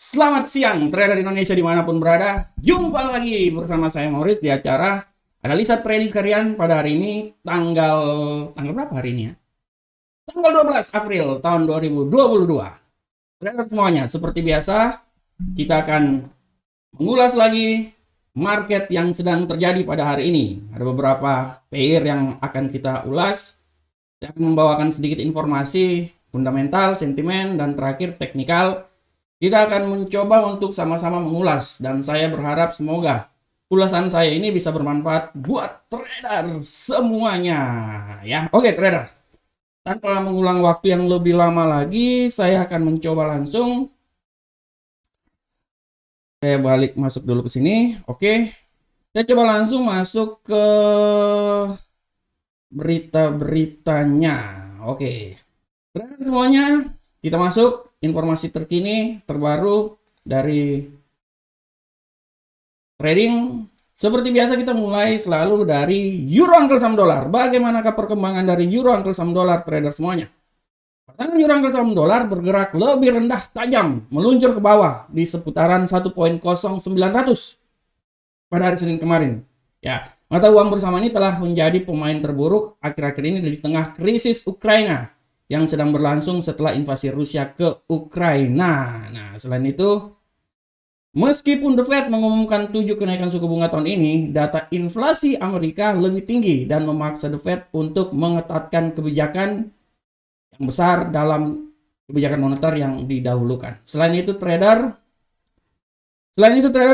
Selamat siang, trader Indonesia dimanapun berada. Jumpa lagi bersama saya Maurice di acara analisa trading harian pada hari ini tanggal berapa hari ini ya? Tanggal 12 April tahun 2022. Trader semuanya, seperti biasa kita akan mengulas lagi market yang sedang terjadi pada hari ini. Ada beberapa pair yang akan kita ulas. Saya akan membawakan sedikit informasi fundamental, sentimen, dan terakhir teknikal. Kita akan mencoba untuk sama-sama mengulas dan saya berharap semoga ulasan saya ini bisa bermanfaat buat trader semuanya ya. Oke trader, tanpa mengulang waktu yang lebih lama lagi, saya akan mencoba langsung. Saya balik masuk dulu ke sini. Oke. Saya coba langsung masuk ke berita-beritanya. Oke. Trader semuanya, kita masuk informasi terkini terbaru dari trading. Seperti biasa kita mulai selalu dari euro angkel saham dolar. Bagaimanakah perkembangan dari euro angkel saham dolar trader semuanya? Pasangan euro angkel saham dolar bergerak lebih rendah tajam, meluncur ke bawah di seputaran 1.0900 pada hari Senin kemarin. Ya, mata uang bersama ini telah menjadi pemain terburuk akhir-akhir ini di tengah krisis Ukraina yang sedang berlangsung setelah invasi Rusia ke Ukraina. Nah, selain itu, meskipun The Fed mengumumkan 7 kenaikan suku bunga tahun ini, data inflasi Amerika lebih tinggi dan memaksa The Fed untuk mengetatkan kebijakan yang besar dalam kebijakan moneter yang didahulukan. Selain itu, trader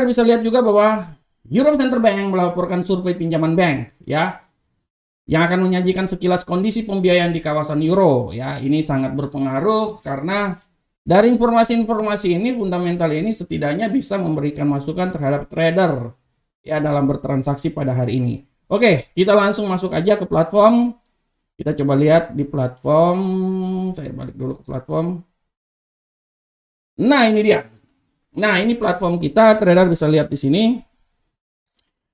bisa lihat juga bahwa Europe Central Bank melaporkan survei pinjaman bank, ya, yang akan menyajikan sekilas kondisi pembiayaan di kawasan euro ya. Ini sangat berpengaruh karena dari informasi-informasi ini, fundamental ini setidaknya bisa memberikan masukan terhadap trader ya dalam bertransaksi pada hari ini. Oke, kita langsung masuk aja ke platform. Kita coba lihat di platform. Saya balik dulu ke platform. Nah, ini dia. Nah, ini platform kita, trader bisa lihat di sini.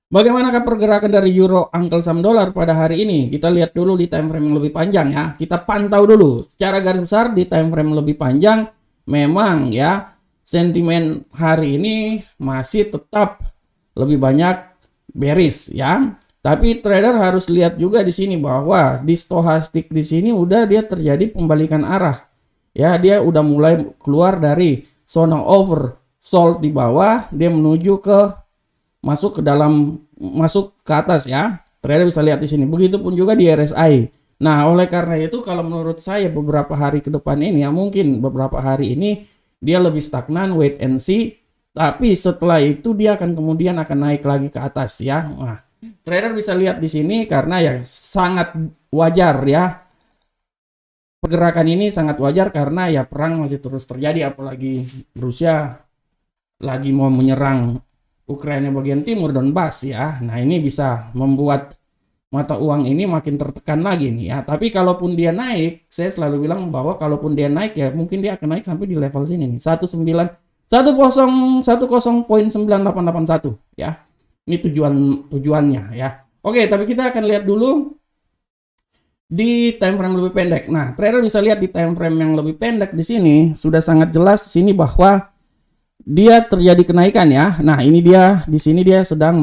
Bagaimanakah pergerakan dari euro angkel saham dolar pada hari ini? Kita lihat dulu di time frame yang lebih panjang ya. Kita pantau dulu. Secara garis besar di time frame lebih panjang memang ya sentimen hari ini masih tetap lebih banyak bearish ya. Tapi trader harus lihat juga di sini bahwa di stochastic di sini udah dia terjadi pembalikan arah. Ya, dia udah mulai keluar dari zona oversold di bawah, dia menuju ke masuk ke atas ya. Trader bisa lihat di sini. Begitupun juga di RSI. Nah, oleh karena itu kalau menurut saya beberapa hari ke depan ini ya, mungkin beberapa hari ini dia lebih stagnan, wait and see. Tapi setelah itu dia akan kemudian naik lagi ke atas ya. Nah, trader bisa lihat di sini karena ya sangat wajar ya. Pergerakan ini sangat wajar karena ya perang masih terus terjadi, apalagi Rusia lagi mau menyerang Ukraina bagian timur Donbas ya. Nah, ini bisa membuat mata uang ini makin tertekan lagi nih ya. Tapi kalaupun dia naik, saya selalu bilang bahwa kalaupun dia naik ya mungkin dia akan naik sampai di level sini nih. 10.981 ya. Ini tujuannya ya. Oke, tapi kita akan lihat dulu di time frame lebih pendek. Nah, trader bisa lihat di time frame yang lebih pendek di sini sudah sangat jelas di sini bahwa dia terjadi kenaikan ya. Nah, ini dia di sini dia sedang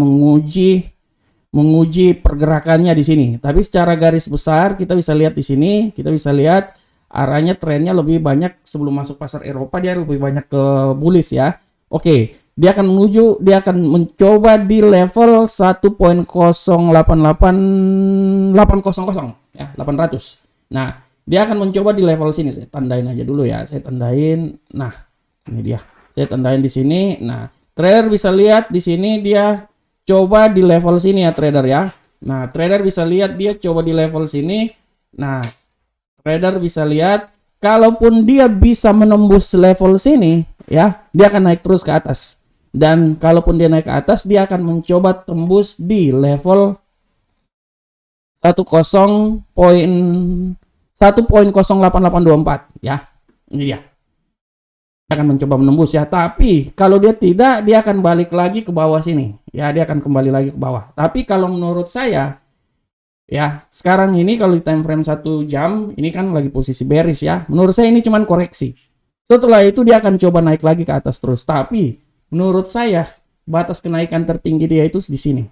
menguji pergerakannya di sini. Tapi secara garis besar kita bisa lihat di sini, kita bisa lihat arahnya trennya lebih banyak sebelum masuk pasar Eropa dia lebih banyak ke bullish ya. Oke, dia akan mencoba di level 1.088800 ya, 800. Nah, dia akan mencoba di level sini. Saya tandain aja dulu ya. Saya tandain. Nah, ini dia. Saya tandain di sini. Nah, trader bisa lihat di sini dia coba di level sini ya trader ya. Nah, trader bisa lihat dia coba di level sini. Nah, trader bisa lihat kalaupun dia bisa menembus level sini ya, dia akan naik terus ke atas. Dan kalaupun dia naik ke atas, dia akan mencoba tembus di level 1.088824 ya. Ini dia. Akan mencoba menembus ya, tapi kalau dia tidak, dia akan balik lagi ke bawah sini ya, dia akan kembali lagi ke bawah. Tapi kalau menurut saya ya, sekarang ini kalau di time frame 1 jam ini kan lagi posisi bearish ya, menurut saya ini cuman koreksi Setelah itu dia akan coba naik lagi ke atas terus. Tapi menurut saya batas kenaikan tertinggi dia itu di sini,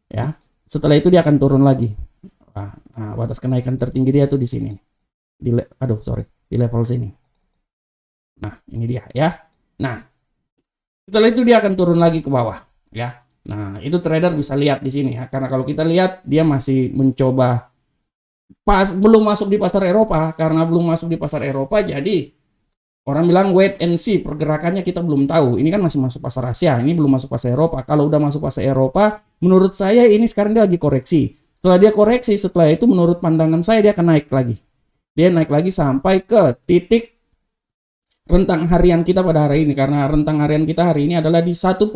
ya. Setelah itu dia akan turun lagi. Nah, batas kenaikan tertinggi dia itu di sini. Di level sini. Nah, ini dia ya. Nah, setelah itu dia akan turun lagi ke bawah, ya. Nah, itu trader bisa lihat di sini ya. Karena kalau kita lihat dia masih mencoba belum masuk di pasar Eropa. Karena belum masuk di pasar Eropa, jadi orang bilang wait and see, pergerakannya kita belum tahu. Ini kan masih masuk pasar Asia, ini belum masuk pasar Eropa. Kalau udah masuk pasar Eropa, menurut saya ini sekarang dia lagi koreksi. Setelah dia koreksi, setelah itu menurut pandangan saya dia akan naik lagi. Dia naik lagi sampai ke titik rentang harian kita pada hari ini. Karena rentang harian kita hari ini adalah di 1.08643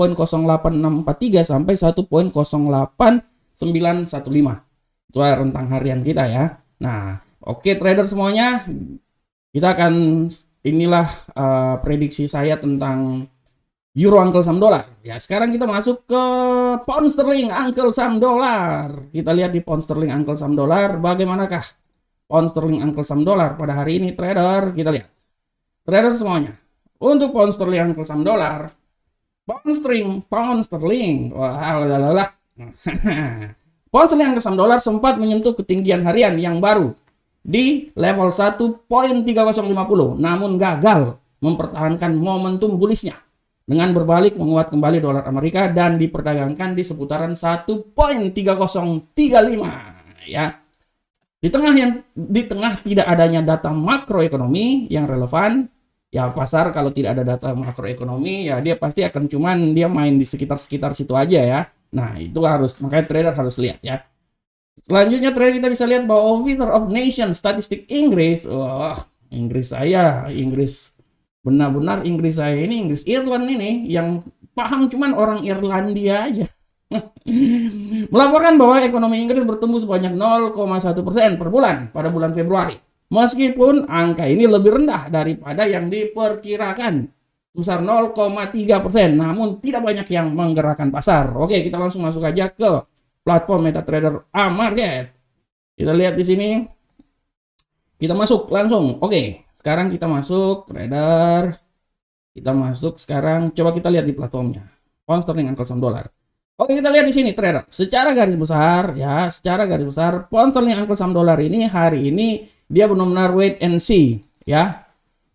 sampai 1.08915. Itu rentang harian kita ya. Nah, oke trader semuanya, kita akan inilah prediksi saya tentang euro Uncle Sam dolar. Ya, sekarang kita masuk ke pound sterling Uncle Sam dolar. Kita lihat di pound sterling Uncle Sam dolar bagaimanakah pound sterling Uncle Sam dolar pada hari ini trader. Kita lihat. Trader semuanya. Untuk pound sterling Uncle Sam dolar, pound sterling. Wah, lalala. Pound sterling Uncle Sam dolar sempat menyentuh ketinggian harian yang baru di level 1.3050, namun gagal mempertahankan momentum bullishnya dengan berbalik menguat kembali dolar Amerika dan diperdagangkan di seputaran 1.3035 ya. Di tengah tidak adanya data makroekonomi yang relevan, ya pasar kalau tidak ada data makroekonomi ya dia pasti akan dia main di sekitar situ aja ya. Nah, itu makanya trader harus lihat ya. Selanjutnya trader kita bisa lihat bahwa Officer of Nation statistik Inggris, benar-benar Inggris saya ini Inggris Irland ini yang paham cuman orang Irlandia aja. Melaporkan bahwa ekonomi Inggris bertumbuh sebanyak 0,1% per bulan pada bulan Februari. Meskipun angka ini lebih rendah daripada yang diperkirakan, sebesar 0,3%, namun tidak banyak yang menggerakkan pasar. Oke, kita langsung masuk aja ke platform MetaTrader A-Market. Kita lihat di sini. Kita masuk langsung. Oke, sekarang kita masuk trader. Kita masuk sekarang. Coba kita lihat di platformnya. Pound sterling Uncle Sam dolar. Oke, kita lihat di sini trader. Secara garis besar pound sterling Uncle Sam dolar ini hari ini dia benar-benar wait and see, ya.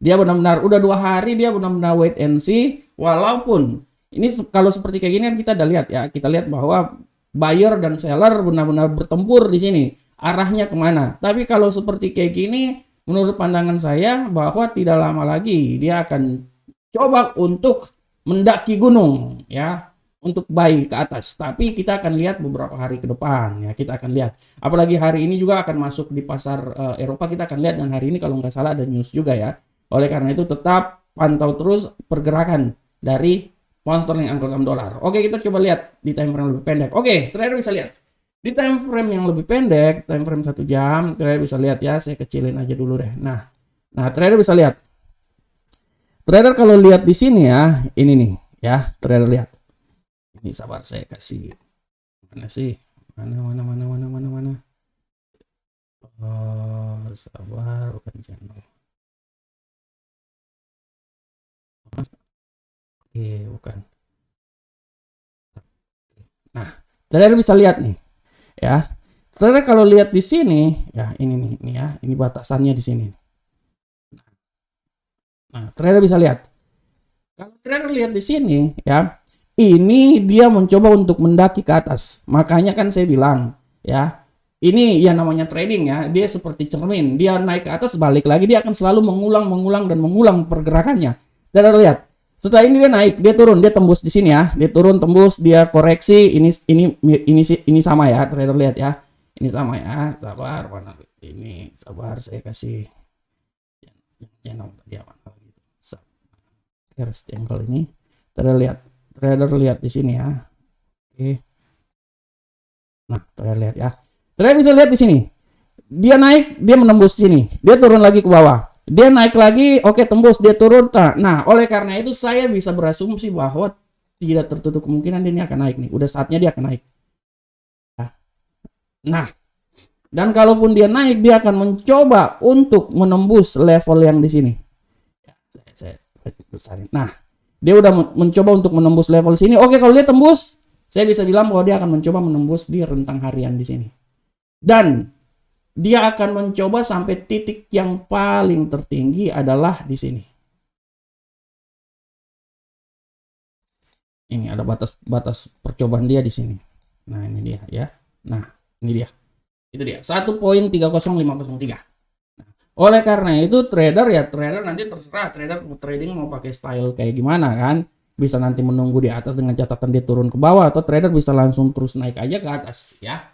Dia benar-benar udah 2 hari dia benar-benar wait and see. Walaupun ini kalau seperti kayak gini kan kita udah lihat ya. Kita lihat bahwa buyer dan seller benar-benar bertempur di sini. Arahnya kemana? Tapi kalau seperti kayak gini, menurut pandangan saya bahwa tidak lama lagi dia akan coba untuk mendaki gunung ya, untuk buy ke atas. Tapi kita akan lihat beberapa hari ke depan ya, kita akan lihat. Apalagi hari ini juga akan masuk di pasar Eropa, kita akan lihat, dan hari ini kalau nggak salah ada news juga ya. Oleh karena itu tetap pantau terus pergerakan dari pound sterling Uncle Sam dolar. Oke, kita coba lihat di time frame lebih pendek. Oke, trader bisa lihat di time frame yang lebih pendek, time frame 1 jam, trader bisa lihat ya. Saya kecilin aja dulu deh. Nah, trader bisa lihat. Trader kalau lihat di sini ya, ini nih ya, trader lihat. Ini sabar saya kasih mana sih? Mana. Oh, sabar, bukan channel. Oke, bukan. Nah, trader bisa lihat nih, ya. Trader kalau lihat di sini, ya ini nih ya, ini batasannya di sini. Nah, trader bisa lihat. Kalau trader lihat di sini, ya, ini dia mencoba untuk mendaki ke atas. Makanya kan saya bilang, ya, ini yang namanya trading ya, dia seperti cermin. Dia naik ke atas, balik lagi, dia akan selalu mengulang pergerakannya. Trader lihat. Setelah ini dia naik, dia turun, dia tembus di sini ya. Dia turun, tembus, dia koreksi. Ini sama ya, trader lihat ya. Ini sama ya. Sabar, mana ini? Sabar, saya kasih channel tadi apa gitu. Garis jengkel ini. Trader lihat di sini ya. Oke. Nah, trader lihat ya. Trader bisa lihat di sini. Dia naik, dia menembus sini. Dia turun lagi ke bawah. Dia naik lagi, oke, tembus, dia turun. Nah, oleh karena itu saya bisa berasumsi bahwa tidak tertutup kemungkinan dia akan naik nih. Udah saatnya dia akan naik. Nah, dan kalaupun dia naik, dia akan mencoba untuk menembus level yang di sini. besarin. Nah, dia udah mencoba untuk menembus level sini. Oke, kalau dia tembus, saya bisa bilang bahwa dia akan mencoba menembus di rentang harian di sini. Dan dia akan mencoba sampai titik yang paling tertinggi adalah di sini. Ini ada batas percobaan dia di sini. Nah, ini dia ya. Nah, ini dia. Itu dia 1.30503. Oleh karena itu trader nanti terserah trader trading mau pakai style kayak gimana kan. Bisa nanti menunggu di atas dengan catatan dia turun ke bawah, atau trader bisa langsung terus naik aja ke atas ya.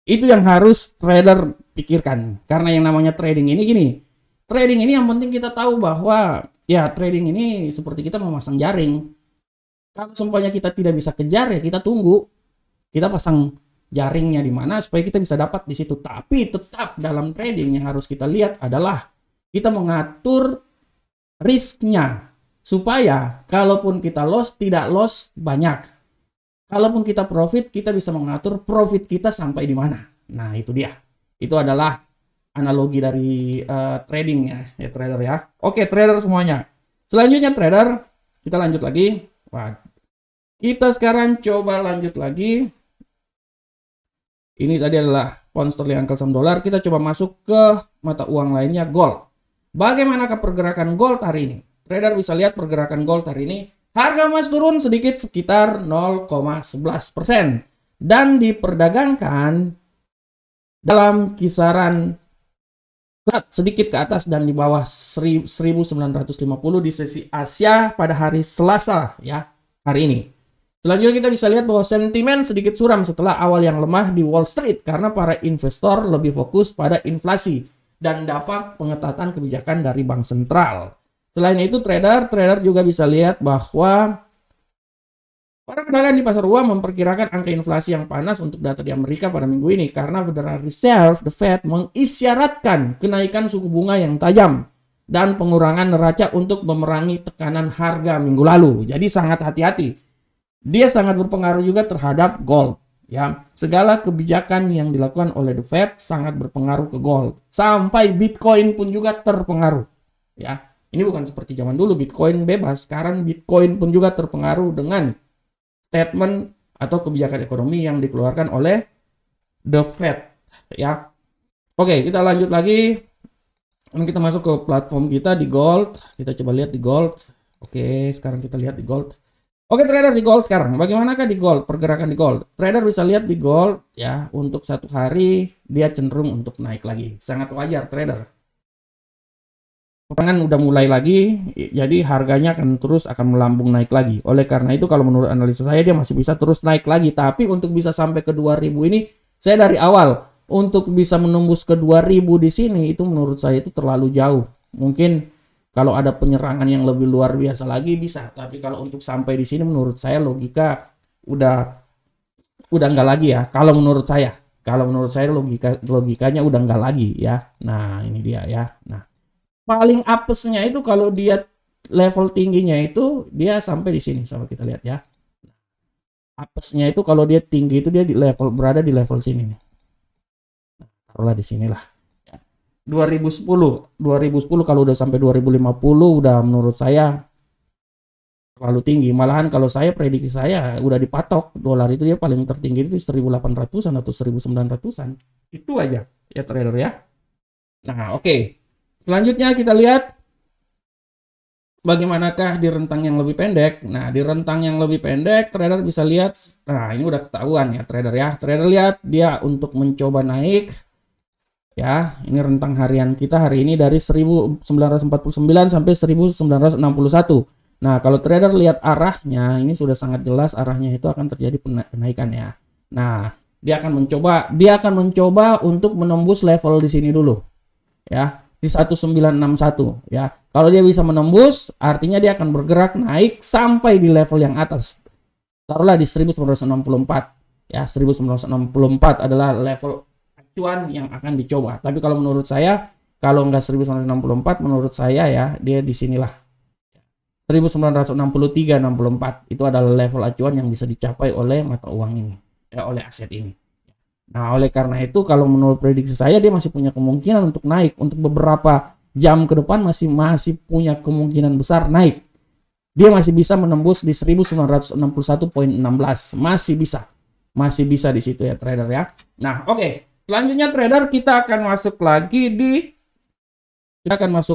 Itu yang harus trader pikirkan. Karena yang namanya trading ini gini. Trading ini yang penting kita tahu bahwa ya trading ini seperti kita memasang jaring. Kalau semuanya kita tidak bisa kejar ya kita tunggu. Kita pasang jaringnya di mana supaya kita bisa dapat di situ. Tapi tetap dalam trading yang harus kita lihat adalah kita mengatur risknya supaya kalaupun kita loss tidak loss banyak. Kalaupun kita profit, kita bisa mengatur profit kita sampai di mana. Nah, itu dia. Itu adalah analogi dari trading ya trader ya. Oke, trader semuanya. Selanjutnya trader, kita lanjut lagi. Wah, kita sekarang coba lanjut lagi. Ini tadi adalah pound sterling Uncle Sam dolar. Kita coba masuk ke mata uang lainnya, gold. Bagaimanakah pergerakan gold hari ini? Trader bisa lihat pergerakan gold hari ini. Harga emas turun sedikit sekitar 0,11% dan diperdagangkan dalam kisaran sedikit ke atas dan di bawah 1950 di sesi Asia pada hari Selasa ya, hari ini. Selanjutnya kita bisa lihat bahwa sentimen sedikit suram setelah awal yang lemah di Wall Street karena para investor lebih fokus pada inflasi dan dampak pengetatan kebijakan dari bank sentral. Selain itu trader juga bisa lihat bahwa para pedagang di pasar uang memperkirakan angka inflasi yang panas untuk data di Amerika pada minggu ini karena Federal Reserve, the Fed, mengisyaratkan kenaikan suku bunga yang tajam dan pengurangan neraca untuk memerangi tekanan harga minggu lalu. Jadi sangat hati-hati. Dia sangat berpengaruh juga terhadap gold. Ya, segala kebijakan yang dilakukan oleh the Fed sangat berpengaruh ke gold. Sampai Bitcoin pun juga terpengaruh. Ya. Ini bukan seperti zaman dulu Bitcoin bebas, sekarang Bitcoin pun juga terpengaruh dengan statement atau kebijakan ekonomi yang dikeluarkan oleh the Fed ya. Oke, kita lanjut lagi. Kita masuk ke platform kita di gold. Kita coba lihat di gold. Oke, sekarang kita lihat di gold. Oke, trader di gold sekarang. Bagaimanakah di gold? Pergerakan di gold. Trader bisa lihat di gold ya, untuk satu hari dia cenderung untuk naik lagi. Sangat wajar trader. Peperangan udah mulai lagi, jadi harganya akan melambung naik lagi. Oleh karena itu kalau menurut analisa saya dia masih bisa terus naik lagi. Tapi untuk bisa sampai ke 2000 ini, saya dari awal untuk bisa menembus ke 2000 di sini itu menurut saya itu terlalu jauh. Mungkin kalau ada penyerangan yang lebih luar biasa lagi bisa. Tapi kalau untuk sampai di sini menurut saya logika udah nggak lagi ya. Kalau menurut saya logikanya udah nggak lagi ya. Nah ini dia ya. Nah. Paling apesnya itu kalau dia level tingginya itu dia sampai di sini, sama kita lihat ya. Apesnya itu kalau dia tinggi itu dia berada di level sini nih. Taruhlah di sinilah. 2010 kalau udah sampai 2050 udah menurut saya terlalu tinggi. Malahan kalau saya prediksi saya udah dipatok dolar itu dia paling tertinggi itu 1800-an atau 1900-an. Itu aja ya trader ya. Nah, oke. Selanjutnya kita lihat bagaimanakah di rentang yang lebih pendek. Nah, di rentang yang lebih pendek trader bisa lihat, nah ini udah ketahuan ya trader ya. Trader lihat dia untuk mencoba naik ya. Ini rentang harian kita hari ini dari 1949 sampai 1961. Nah, kalau trader lihat arahnya, ini sudah sangat jelas arahnya itu akan terjadi penaikan ya. Nah, dia akan mencoba untuk menembus level di sini dulu. Ya. Di 1961 ya. Kalau dia bisa menembus, artinya dia akan bergerak naik sampai di level yang atas. Taruhlah di 1964 ya. 1964 adalah level acuan yang akan dicoba. Tapi kalau menurut saya, kalau nggak 1964 menurut saya ya, dia di sinilah. 1963-64 itu adalah level acuan yang bisa dicapai oleh mata uang ini ya, oleh aset ini. Nah, oleh karena itu kalau menurut prediksi saya dia masih punya kemungkinan untuk naik. Untuk beberapa jam ke depan masih punya kemungkinan besar naik. dia masih bisa menembus di 1961,16. Masih bisa di situ ya trader ya. Nah, oke. Selanjutnya trader kita akan masuk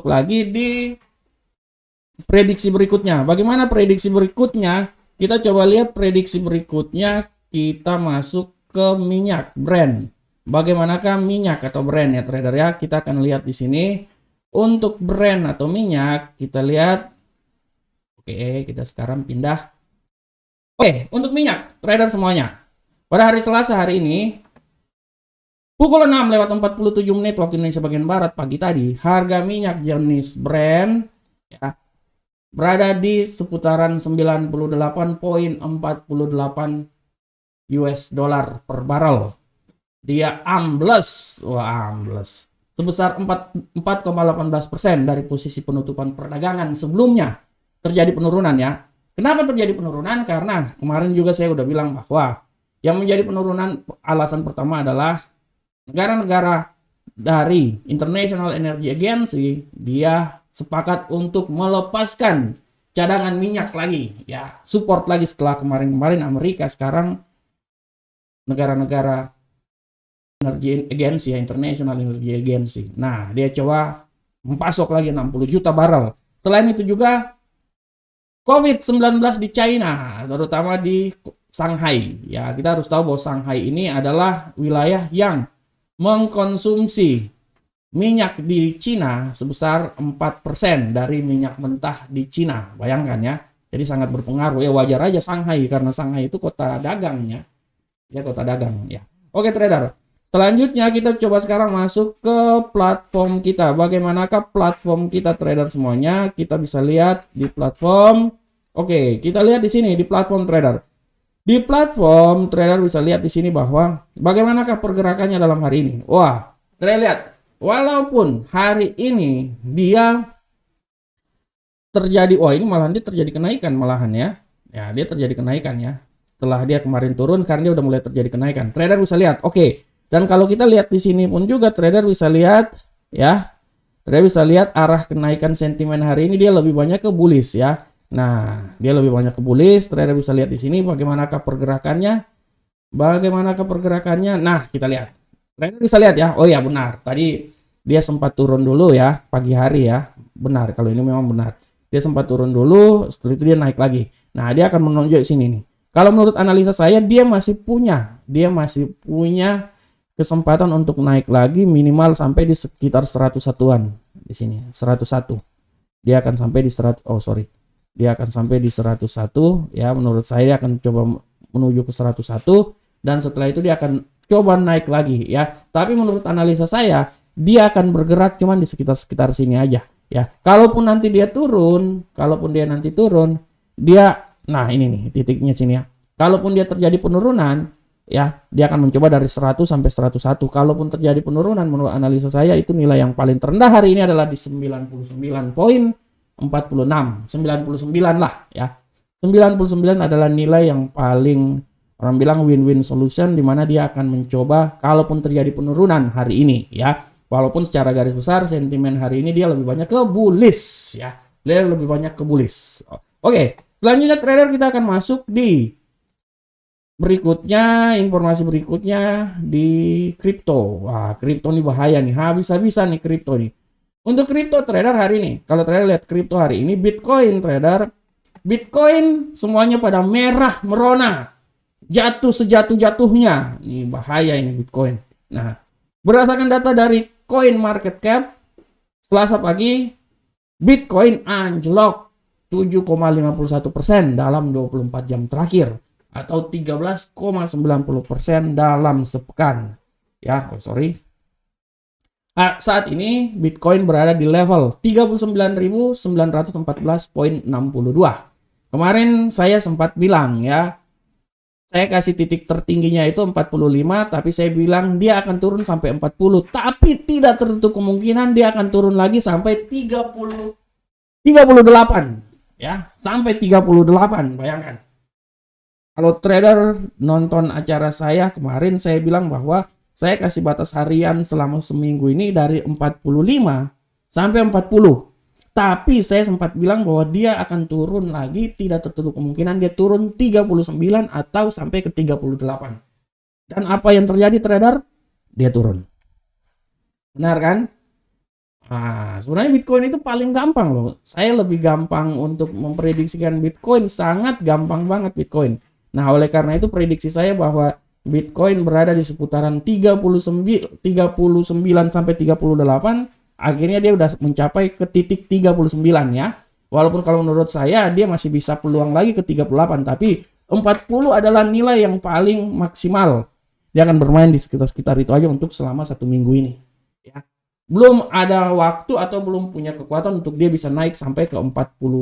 lagi di prediksi berikutnya. Bagaimana prediksi berikutnya? Kita coba lihat prediksi berikutnya. Kita masuk ke minyak Brent. Bagaimanakah minyak atau Brent ya trader ya? Kita akan lihat di sini. Untuk Brent atau minyak, kita lihat. Oke, kita sekarang pindah. Oke, untuk minyak trader semuanya. Pada hari Selasa hari ini, pukul 6:47 waktu Indonesia bagian Barat pagi tadi, harga minyak jenis Brent ya, berada di seputaran 98,48 US dollar per barrel. Dia ambles sebesar 4,18% dari posisi penutupan perdagangan sebelumnya. Terjadi penurunan ya. Kenapa terjadi penurunan? Karena kemarin juga saya udah bilang bahwa yang menjadi penurunan alasan pertama adalah negara-negara dari International Energy Agency dia sepakat untuk melepaskan cadangan minyak lagi ya, support lagi setelah kemarin Amerika. Sekarang negara-negara Energy Agency ya, International Energy Agency. Nah, dia coba mempasok lagi 60 juta barrel. Selain itu juga COVID-19 di China, terutama di Shanghai. Ya, kita harus tahu bahwa Shanghai ini adalah wilayah yang mengkonsumsi minyak di Cina sebesar 4% dari minyak mentah di Cina. Bayangkan ya. Jadi sangat berpengaruh. Ya wajar aja Shanghai karena Shanghai itu kota dagangnya. Ya, kota dagang ya. Oke, trader. Selanjutnya kita coba sekarang masuk ke platform kita. Bagaimanakah platform kita trader semuanya? Kita bisa lihat di platform. Oke, kita lihat di sini di platform trader. Di platform trader bisa lihat di sini bahwa bagaimanakah pergerakannya dalam hari ini. Wah, trader lihat. Walaupun hari ini dia terjadi, ini malahan dia terjadi kenaikan malahan ya. Ya, dia terjadi kenaikan ya. Setelah dia kemarin turun karena dia udah mulai terjadi kenaikan. Trader bisa lihat. Oke. Dan kalau kita lihat di sini pun juga trader bisa lihat ya. Trader bisa lihat arah kenaikan sentimen hari ini dia lebih banyak ke bullish ya. Nah, dia lebih banyak ke bullish. Trader bisa lihat di sini bagaimanakah pergerakannya. Nah, kita lihat. Trader bisa lihat ya. Oh ya, benar. Tadi dia sempat turun dulu ya pagi hari ya. Benar, kalau ini memang benar. Dia sempat turun dulu, setelah itu dia naik lagi. Nah, dia akan menunjuk sini nih. Kalau menurut analisa saya dia masih punya kesempatan untuk naik lagi minimal sampai di sekitar 101-an di sini, 101. Dia akan sampai di 100. Dia akan sampai di 101 ya, menurut saya dia akan coba menuju ke 101 dan setelah itu dia akan coba naik lagi ya. Tapi menurut analisa saya dia akan bergerak cuman di sekitar sini aja ya. Kalaupun nanti dia turun, nah ini nih titiknya sini ya. Kalaupun dia terjadi penurunan ya, dia akan mencoba dari 100 sampai 101. Kalaupun terjadi penurunan menurut analisa saya itu nilai yang paling terendah hari ini adalah di 99,46. 99 lah ya. 99 adalah nilai yang paling orang bilang win-win solution, di mana dia akan mencoba kalaupun terjadi penurunan hari ini ya. Walaupun secara garis besar sentimen hari ini dia lebih banyak ke bullish ya. Dia lebih banyak ke bullish. Oke, selanjutnya trader kita akan masuk di berikutnya, informasi berikutnya di kripto. Wah, kripto ini bahaya nih. Habis-habisan nih kripto nih. Untuk kripto trader hari ini, kalau trader lihat kripto hari ini, Bitcoin trader, Bitcoin semuanya pada merah merona. Jatuh sejatuh-jatuhnya. Ini bahaya ini Bitcoin. Nah, berdasarkan data dari Coin Market Cap, Selasa pagi, Bitcoin anjlok 7,51% dalam 24 jam terakhir. Atau 13,90% dalam sepekan ya. Saat ini Bitcoin berada di level 39.914,62. Kemarin saya sempat bilang ya, saya kasih titik tertingginya itu 45, tapi saya bilang dia akan turun sampai 40, tapi tidak tertutup kemungkinan dia akan turun lagi sampai 38 ya, sampai 38. Bayangkan. Kalau trader nonton acara saya kemarin, saya bilang bahwa saya kasih batas harian selama seminggu ini dari 45 sampai 40. Tapi saya sempat bilang bahwa dia akan turun lagi, tidak tertutup kemungkinan dia turun 39 atau sampai ke 38. Dan apa yang terjadi trader? Dia turun. Benar kan? Nah, sebenarnya Bitcoin itu paling gampang loh. Saya lebih gampang untuk memprediksikan Bitcoin, sangat gampang banget Bitcoin. Nah, oleh karena itu prediksi saya bahwa Bitcoin berada di seputaran 39 sampai 38, akhirnya dia udah mencapai ke titik 39 ya. Walaupun kalau menurut saya dia masih bisa peluang lagi ke 38, tapi 40 adalah nilai yang paling maksimal. Dia akan bermain di sekitar itu aja untuk selama 1 minggu ini. Ya. Belum ada waktu atau belum punya kekuatan untuk dia bisa naik sampai ke 40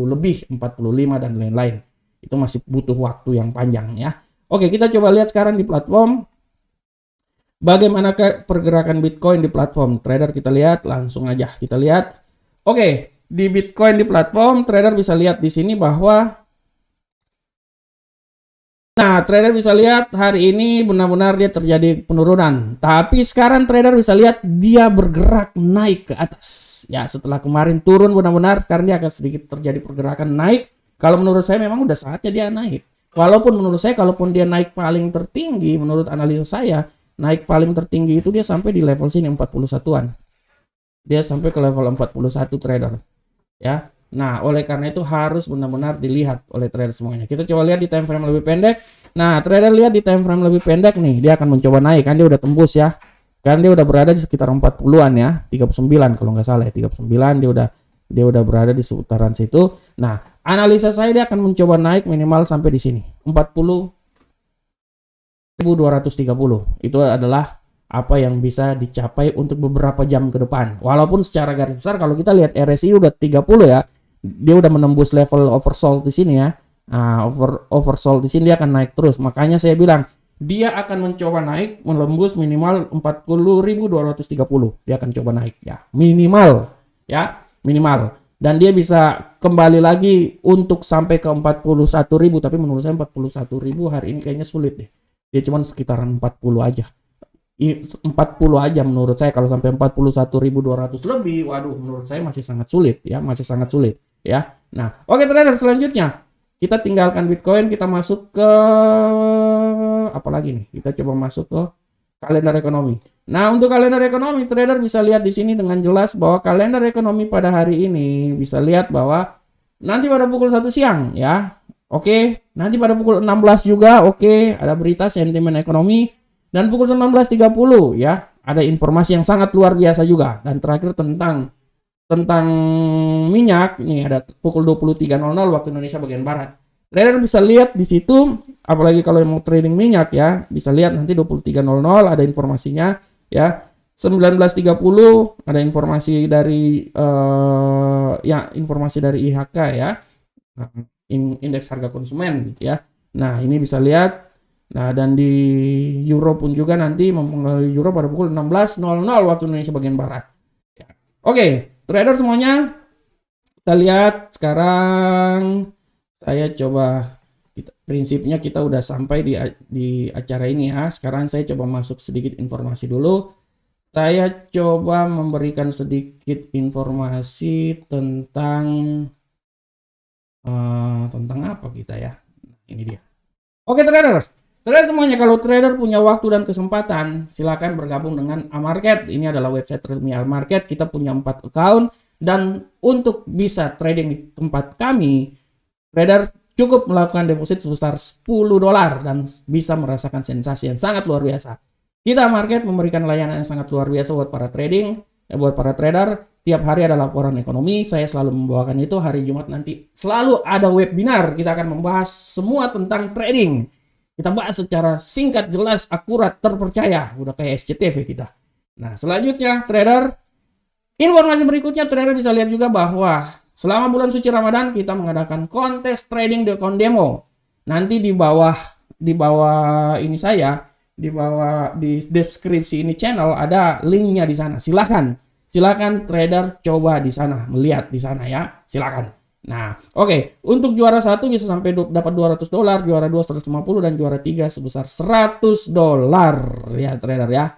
lebih, 45 dan lain-lain. Itu masih butuh waktu yang panjang ya. Oke, kita coba lihat sekarang di platform. Bagaimana pergerakan Bitcoin di platform trader, kita lihat langsung aja kita lihat. Oke, di Bitcoin di platform trader bisa lihat di sini bahwa trader bisa lihat hari ini benar-benar dia terjadi penurunan. Tapi sekarang trader bisa lihat dia bergerak naik ke atas. Ya, setelah kemarin turun benar-benar, sekarang dia akan sedikit terjadi pergerakan naik. Kalau menurut saya memang udah saatnya dia naik. Walaupun menurut saya kalaupun dia naik paling tertinggi, menurut analisa saya, naik paling tertinggi itu dia sampai di level sini 41-an. Dia sampai ke level 41 trader. Ya. Nah, oleh karena itu harus benar-benar dilihat oleh trader semuanya. Kita coba lihat di time frame lebih pendek. Nah, trader lihat di time frame lebih pendek nih, dia akan mencoba naik kan, dia udah tembus ya. Kan dia udah berada di sekitar 40-an ya, 39 kalau nggak salah ya, 39 dia udah berada di seputaran situ. Nah, analisa saya dia akan mencoba naik minimal sampai di sini, 40.230. Itu adalah apa yang bisa dicapai untuk beberapa jam ke depan. Walaupun secara garis besar kalau kita lihat RSI udah 30 ya, dia udah menembus level oversold di sini ya. Nah, oversold di sini dia akan naik terus. Makanya saya bilang dia akan mencoba naik menembus minimal 40.230. Dia akan coba naik ya. Minimal ya, minimal. Dan dia bisa kembali lagi untuk sampai ke 41.000, tapi menurut saya 41.000 hari ini kayaknya sulit deh. Dia cuma sekitaran 40 aja. 40 aja menurut saya. Kalau sampai 41.200 lebih, waduh, menurut saya masih sangat sulit ya, masih sangat sulit ya. Nah, oke trader, selanjutnya kita tinggalkan Bitcoin, kita masuk ke apa lagi nih? Kita coba masuk ke kalender ekonomi. Nah, untuk kalender ekonomi trader bisa lihat di sini dengan jelas bahwa kalender ekonomi pada hari ini bisa lihat bahwa nanti pada pukul 1 siang ya. Oke, nanti pada pukul 16 juga ada berita sentimen ekonomi. Dan pukul 19.30 ya, ada informasi yang sangat luar biasa juga. Dan terakhir tentang minyak, nih ada pukul 23.00 waktu Indonesia bagian barat. Trader bisa lihat di situ, apalagi kalau mau trading minyak ya, bisa lihat nanti 23.00 ada informasinya ya. 19.30 ada informasi dari informasi dari IHK ya. Indeks harga konsumen ya. Nah, ini bisa lihat. Nah, dan di Euro pun juga nanti mempengaruhi Euro pada pukul 16.00 waktu Indonesia bagian barat. Ya. Oke, trader semuanya, kita lihat sekarang. Saya coba prinsipnya kita udah sampai di acara ini ya. Sekarang saya coba masuk sedikit informasi dulu. Saya coba memberikan sedikit informasi tentang apa kita ya. Ini dia. Oke trader. Trader semuanya, kalau trader punya waktu dan kesempatan, silakan bergabung dengan Amarket. Ini adalah website resmi Amarket. Kita punya 4 account, dan untuk bisa trading di tempat kami, trader cukup melakukan deposit sebesar $10 dan bisa merasakan sensasi yang sangat luar biasa. Kita Amarket memberikan layanan yang sangat luar biasa buat para buat para trader. Tiap hari ada laporan ekonomi, saya selalu membawakan itu. Hari Jumat nanti selalu ada webinar, kita akan membahas semua tentang trading. Kita bahas secara singkat, jelas, akurat, terpercaya. Udah kayak SCTV kita. Nah, selanjutnya trader, informasi berikutnya trader bisa lihat juga bahwa selama bulan suci Ramadan kita mengadakan kontes trading di account demo. Nanti di bawah ini saya, di bawah di deskripsi ini channel ada linknya di sana. Silakan trader coba di sana, melihat di sana ya. Silakan. Nah, oke. Untuk juara 1 bisa sampai dapat $200, juara 2 150, dan juara 3 sebesar $100 ya trader ya.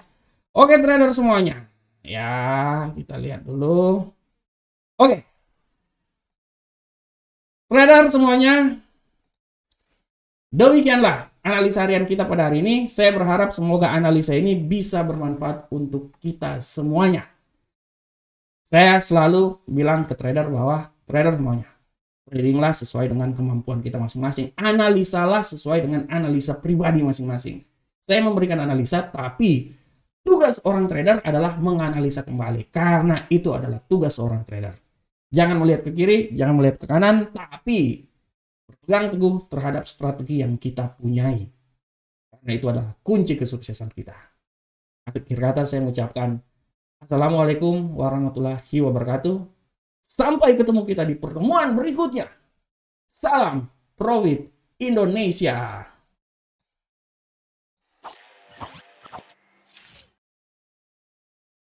Oke trader semuanya. Ya, kita lihat dulu. Oke. Trader semuanya, demikianlah analisa harian kita pada hari ini. Saya berharap semoga analisa ini bisa bermanfaat untuk kita semuanya. Saya selalu bilang ke trader bahwa trader semuanya, tradinglah sesuai dengan kemampuan kita masing-masing. Analisalah sesuai dengan analisa pribadi masing-masing. Saya memberikan analisa, tapi tugas orang trader adalah menganalisa kembali. Karena itu adalah tugas seorang trader. Jangan melihat ke kiri, jangan melihat ke kanan, tapi berpegang teguh terhadap strategi yang kita punyai. Karena itu adalah kunci kesuksesan kita. Akhir kata saya mengucapkan Assalamualaikum warahmatullahi wabarakatuh. Sampai ketemu kita di pertemuan berikutnya. Salam Profit Indonesia.